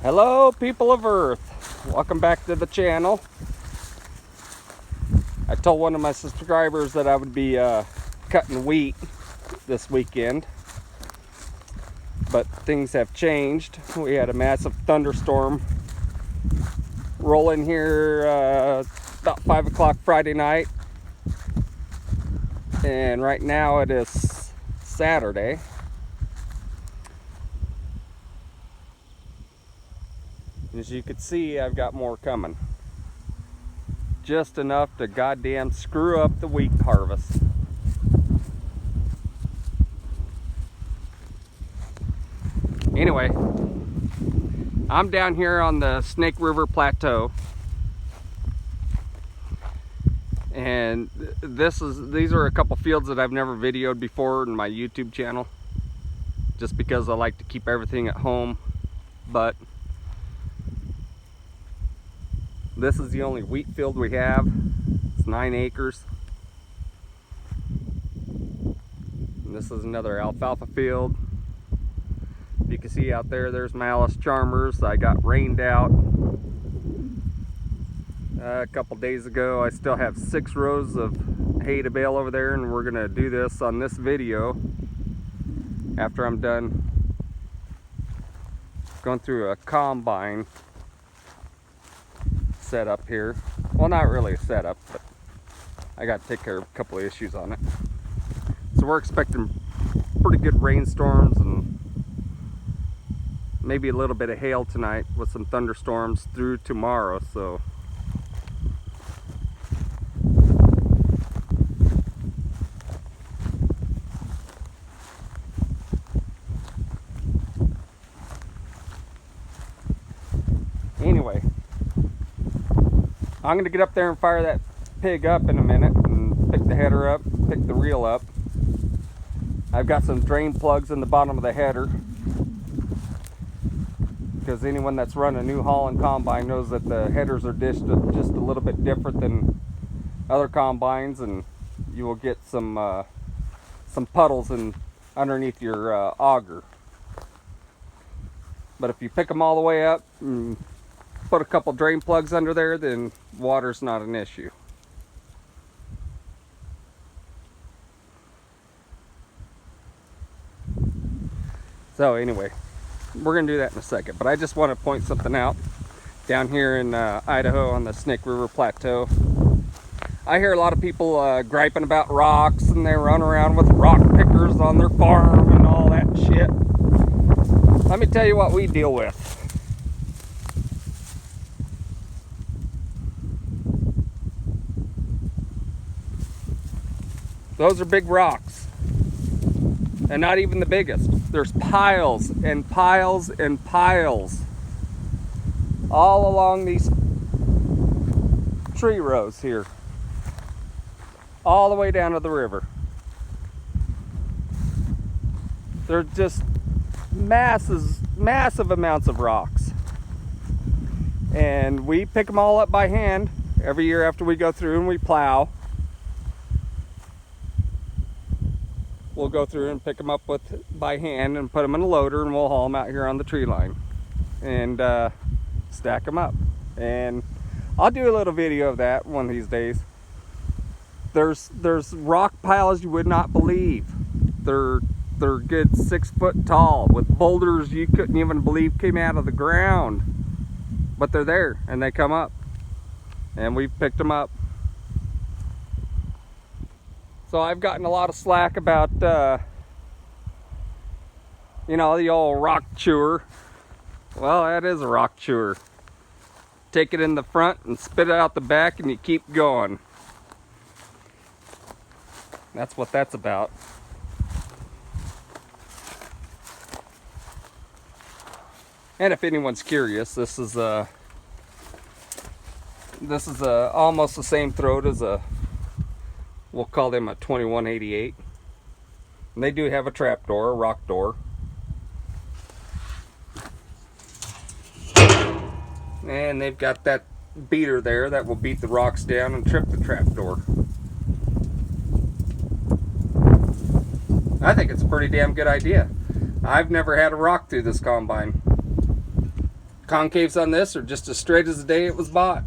Hello, people of Earth. Welcome back to the channel. I told one of my subscribers that I would be cutting wheat this weekend, but things have changed. We had a massive thunderstorm roll in here about 5 o'clock Friday night, and right now it is Saturday. As you can see, I've got more coming. Just enough to goddamn screw up the wheat harvest. Anyway, I'm down here on the Snake River Plateau. And these are a couple fields that I've never videoed before in my YouTube channel. Just because I like to keep everything at home. But this is the only wheat field we have. It's 9 acres. And this is another alfalfa field. You can see out there, there's Malice Charmers. I got rained out a couple days ago. I still have 6 rows of hay to bale over there, and we're gonna do this on this video after I'm done going through a combine setup here. Well, not really a setup, but I got to take care of a couple of issues on it. So we're expecting pretty good rainstorms and maybe a little bit of hail tonight with some thunderstorms through tomorrow. So anyway, I'm gonna get up there and fire that pig up in a minute and pick the header up, pick the reel up. I've got some drain plugs in the bottom of the header, because anyone that's run a New Holland combine knows that the headers are dished just a little bit different than other combines, and you will get some puddles underneath your auger. But if you pick them all the way up and put a couple drain plugs under there, then water's not an issue. So anyway, we're gonna do that in a second, but I just want to point something out. Down here in Idaho on the Snake River Plateau, I hear a lot of people griping about rocks, and they run around with rock pickers on their farm and all that shit. Let me tell you what we deal with. Those are big rocks, and not even the biggest. There's piles and piles and piles all along these tree rows here, all the way down to the river. They're just massive amounts of rocks, and we pick them all up by hand every year after we go through and we plow. We'll go through and pick them up by hand and put them in a loader, and we'll haul them out here on the tree line and stack them up. And I'll do a little video of that one of these days. There's rock piles you would not believe. They're good 6 foot tall, with boulders you couldn't even believe came out of the ground, but they're there and they come up, and we've picked them up. So I've gotten a lot of slack about, you know, the old rock chewer. Well, that is a rock chewer. Take it in the front and spit it out the back, and you keep going. That's what that's about. And if anyone's curious, this is almost the same throat as we'll call them a 2188. And they do have a trap door, a rock door. And they've got that beater there that will beat the rocks down and trip the trap door. I think it's a pretty damn good idea. I've never had a rock through this combine. concaves on this are just as straight as the day it was bought.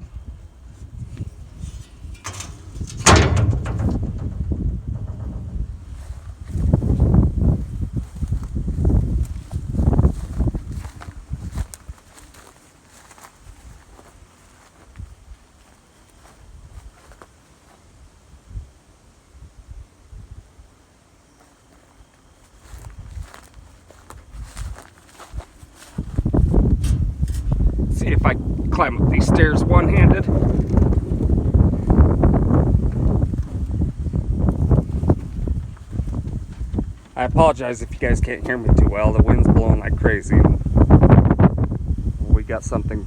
See if I climb up these stairs one-handed. I apologize if you guys can't hear me too well. The wind's blowing like crazy. We got something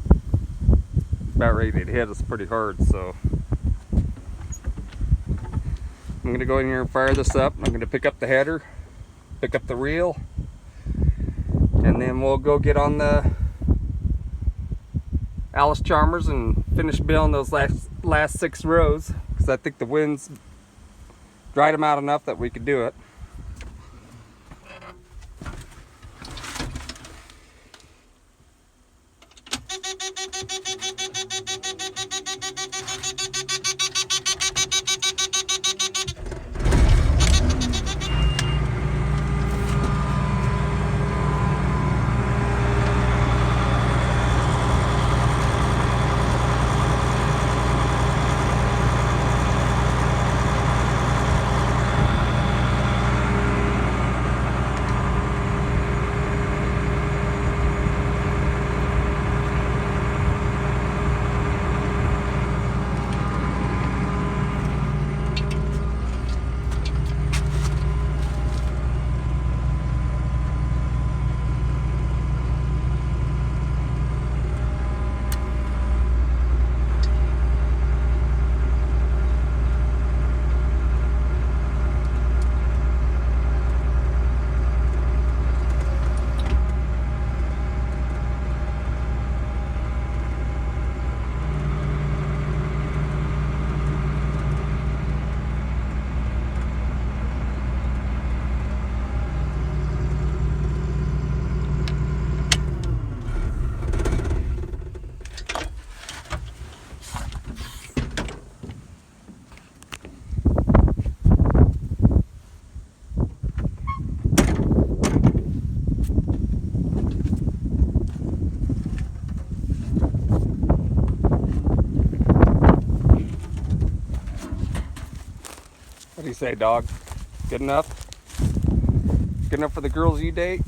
about ready to hit us pretty hard, so I'm going to go in here and fire this up. I'm going to pick up the header, pick up the reel, and then we'll go get on the Alice Chalmers and finish building those last 6 rows, because I think the wind's dried them out enough that we could do it. What do you say, dog? Good enough? Good enough for the girls you date?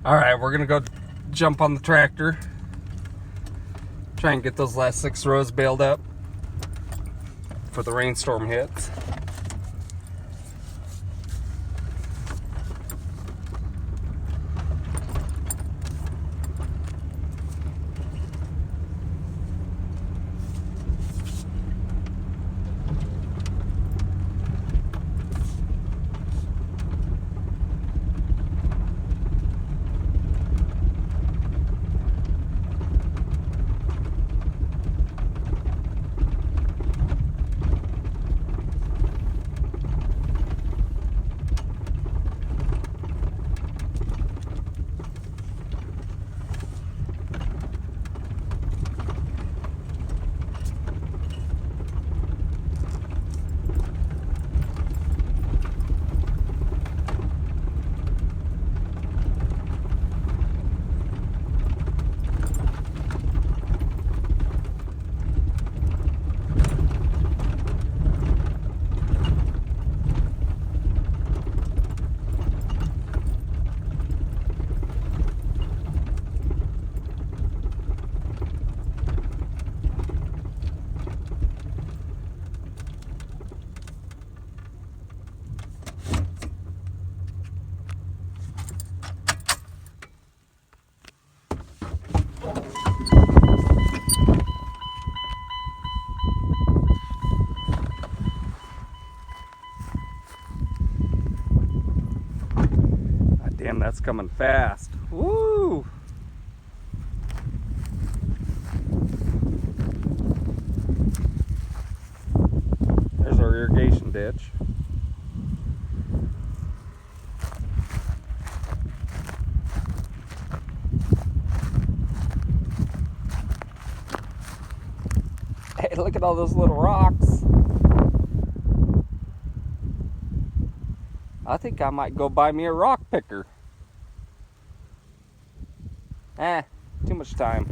Alright, we're gonna go jump on the tractor, try and get those last 6 rows baled up before the rainstorm hits. coming fast. Woo! There's our irrigation ditch. Hey, look at all those little rocks. I think I might go buy me a rock picker. Too much time.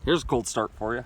Here's a cold start for you.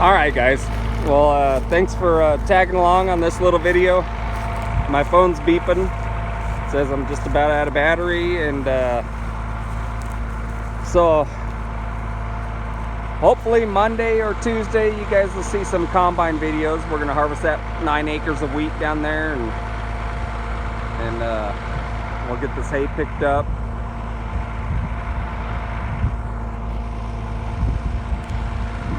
Alright guys, well thanks for tagging along on this little video. My phone's beeping, it says I'm just about out of battery, and so hopefully Monday or Tuesday you guys will see some combine videos. We're going to harvest that 9 acres of wheat down there, and we'll get this hay picked up.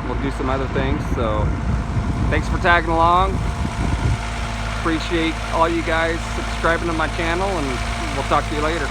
We'll do some other things. So thanks for tagging along. Appreciate all you guys subscribing to my channel, and we'll talk to you later.